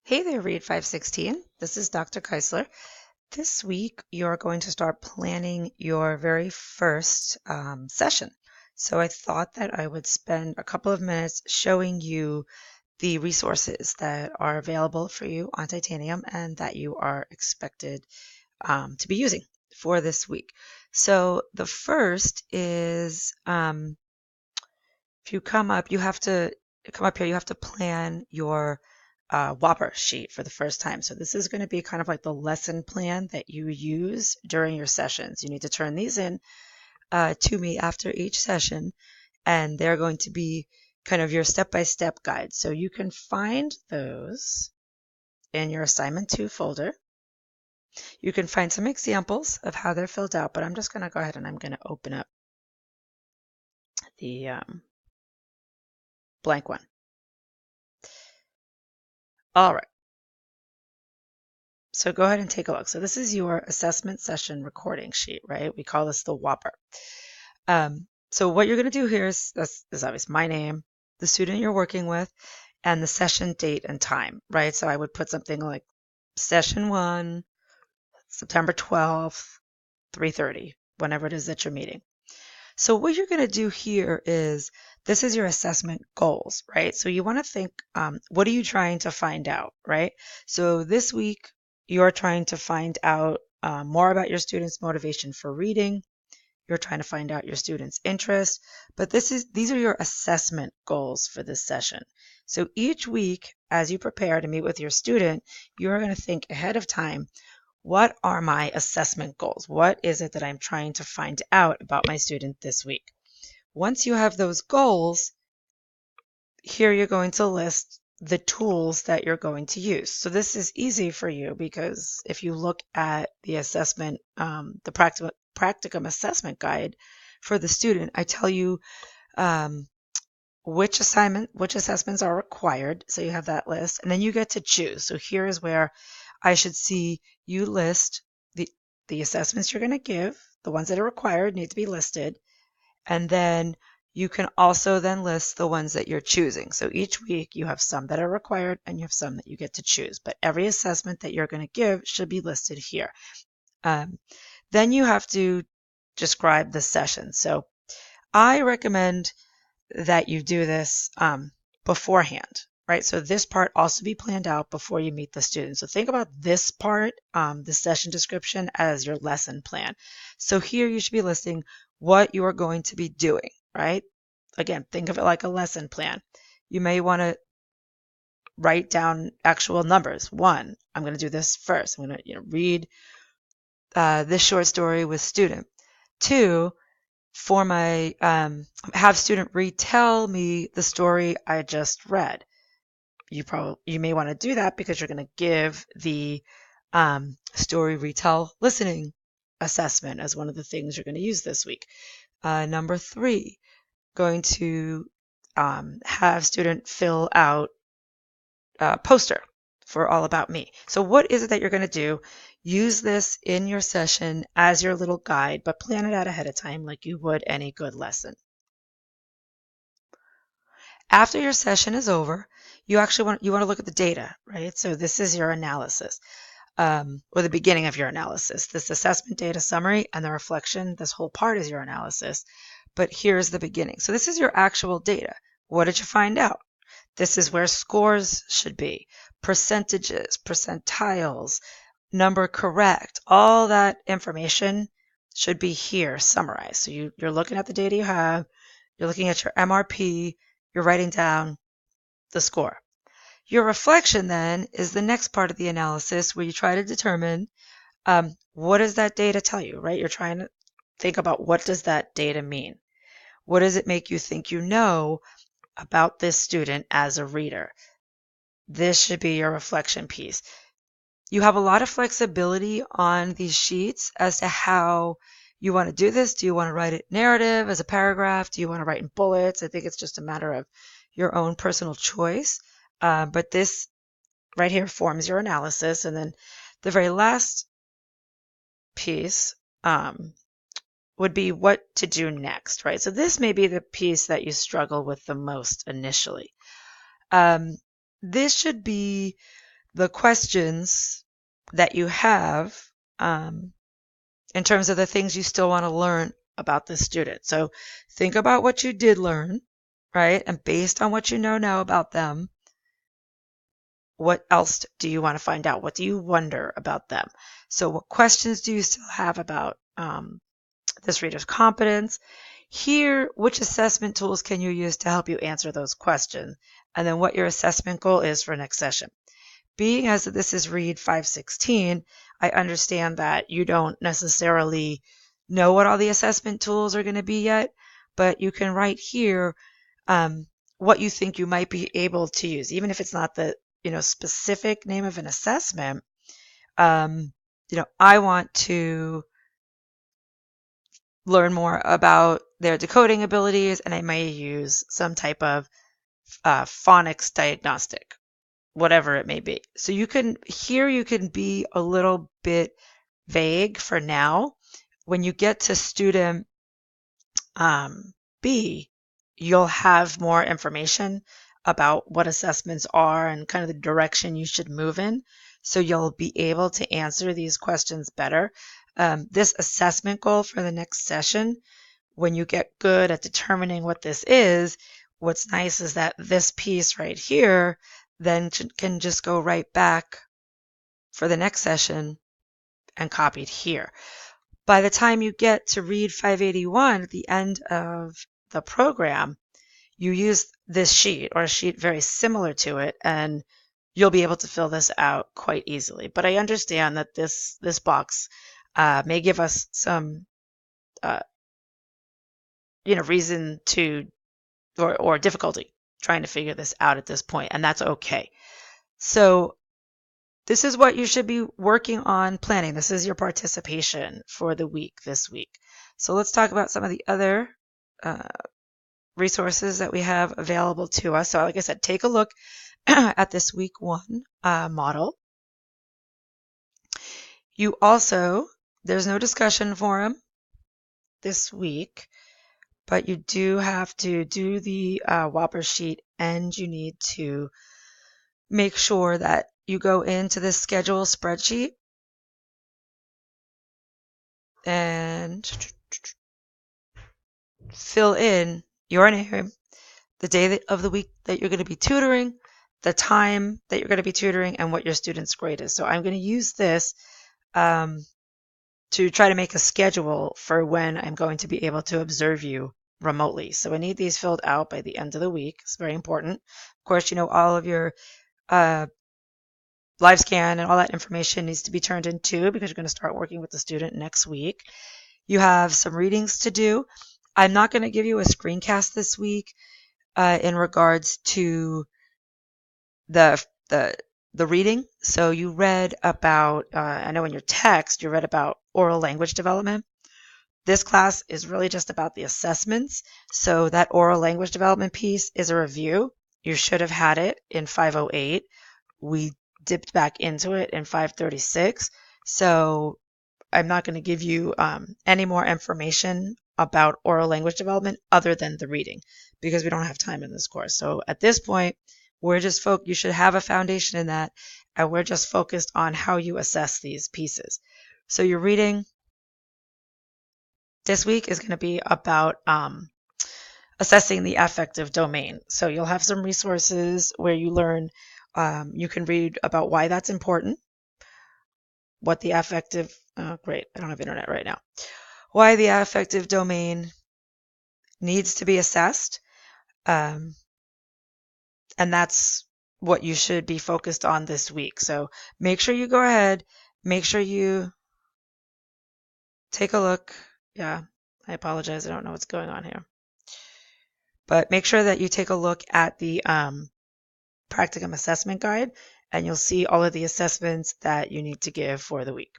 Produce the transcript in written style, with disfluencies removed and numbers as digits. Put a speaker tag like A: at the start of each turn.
A: Hey there, Read 516. This is Dr. Keisler. This week, you're going to start planning your very first session. So I thought that I would spend a couple of minutes showing you the resources that are available for you on Titanium and that you are expected to be using for this week. So the first is if you come up, you have to come up here, you have to plan your WAPR sheet for the first time. So this is going to be kind of like the lesson plan that you use during your sessions. You need to turn these in to me after each session, and they're going to be kind of your step-by-step guide. So you can find those in your assignment 2 folder. You can find some examples of how they're filled out, but I'm just going to go ahead and I'm going to open up the blank one. All right. So go ahead and take a look. So this is your assessment session recording sheet, right? We call this the WAPR. So what you're going to do here is obviously my name, the student you're working with, and the session date and time, right? So I would put something like session 1, September 12th, 3:30, whenever it is that you're meeting. So what you're going to do here is this is your assessment goals, right? So you want to think, what are you trying to find out, right? So this week, you're trying to find out more about your students' motivation for reading. You're trying to find out your students' interest, but these are your assessment goals for this session. So each week, as you prepare to meet with your student, you're going to think ahead of time, what are my assessment goals? What is it that I'm trying to find out about my student this week? Once you have those goals, here you're going to list the tools that you're going to use. So this is easy for you because if you look at the assessment, the practicum assessment guide for the student, I tell you which assessments are required. So you have that list, and then you get to choose. So here is where I should see you list the assessments you're going to give. The ones that are required need to be listed, and then you can also then list the ones that you're choosing. So each week you have some that are required and you have some that you get to choose. But every assessment that you're going to give should be listed here. Then you have to describe the session. So I recommend that you do this beforehand, right? So this part also be planned out before you meet the student. So think about this part, the session description, as your lesson plan. So here you should be listing what you are going to be doing, right? Again, think of it like a lesson plan. You may want to write down actual numbers. 1, I'm going to do this first. I'm going to read this short story with student. 2, for my have student retell me the story I just read. You may want to do that because you're going to give the story retell listening assessment as one of the things you're going to use this week. Number 3, going to have student fill out a poster for All About Me. So what is it that you're going to do? Use this in your session as your little guide, but plan it out ahead of time like you would any good lesson. After your session is over, you want to look at the data, right? So this is your analysis, or the beginning of your analysis. This assessment data summary and the reflection, this whole part is your analysis, but here's the beginning. So this is your actual data. What did you find out? This is where scores should be, percentages, percentiles, number correct, all that information should be here summarized. So you're looking at the data you have, you're looking at your MRP, you're writing down the score. Your reflection then is the next part of the analysis where you try to determine what does that data tell you, right? You're trying to think about what does that data mean? What does it make you think you know about this student as a reader? This should be your reflection piece. You have a lot of flexibility on these sheets as to how you want to do this. Do you want to write it narrative as a paragraph? Do you want to write in bullets? I think it's just a matter of your own personal choice. But this right here forms your analysis. And then the very last piece would be what to do next, right? So this may be the piece that you struggle with the most initially. This should be the questions that you have in terms of the things you still want to learn about the student. So think about what you did learn, right? And based on what you know now about them, what else do you want to find out? What do you wonder about them? So what questions do you still have about this reader's competence? Here, which assessment tools can you use to help you answer those questions? And then what your assessment goal is for next session. Being as this is Read 516, I understand that you don't necessarily know what all the assessment tools are going to be yet, but you can write here what you think you might be able to use, even if it's not the specific name of an assessment. I want to learn more about their decoding abilities, and I may use some type of phonics diagnostic, whatever it may be. So you can be a little bit vague for now. When you get to student B, you'll have more information about what assessments are and kind of the direction you should move in. So you'll be able to answer these questions better. This assessment goal for the next session, when you get good at determining what this is, what's nice is that this piece right here then can just go right back for the next session and copied here. By the time you get to Read 581 at the end of the program, you use this sheet or a sheet very similar to it, and you'll be able to fill this out quite easily. But I understand that this box may give us some reason to or difficulty trying to figure this out at this point, and that's okay. So this is what you should be working on planning. This is your participation for the week this week. So let's talk about some of the other resources that we have available to us. So like I said, take a look at this week 1 model. You also, there's no discussion forum this week, but you do have to do the WAPR sheet, and you need to make sure that you go into the schedule spreadsheet and fill in your name, the day of the week that you're going to be tutoring, the time that you're going to be tutoring, and what your student's grade is. So I'm going to use this to try to make a schedule for when I'm going to be able to observe you remotely. So I need these filled out by the end of the week. It's very important. Of course, all of your live scan and all that information needs to be turned in too, because you're going to start working with the student next week. You have some readings to do. I'm not going to give you a screencast this week in regards to the reading. So you read about, I know in your text, you read about oral language development. This class is really just about the assessments. So that oral language development piece is a review. You should have had it in 508. We dipped back into it in 536. So I'm not going to give you any more information about oral language development other than the reading, because we don't have time in this course. So at this point, we're just you should have a foundation in that, and we're just focused on how you assess these pieces. So your reading this week is going to be about assessing the affective domain. So you'll have some resources where you learn, you can read about why that's important, what the affective, great, I don't have internet right now, why the affective domain needs to be assessed. And that's what you should be focused on this week. So make sure you go ahead, make sure you take a look. Yeah, I apologize. I don't know what's going on here. But make sure that you take a look at the practicum assessment guide, and you'll see all of the assessments that you need to give for the week.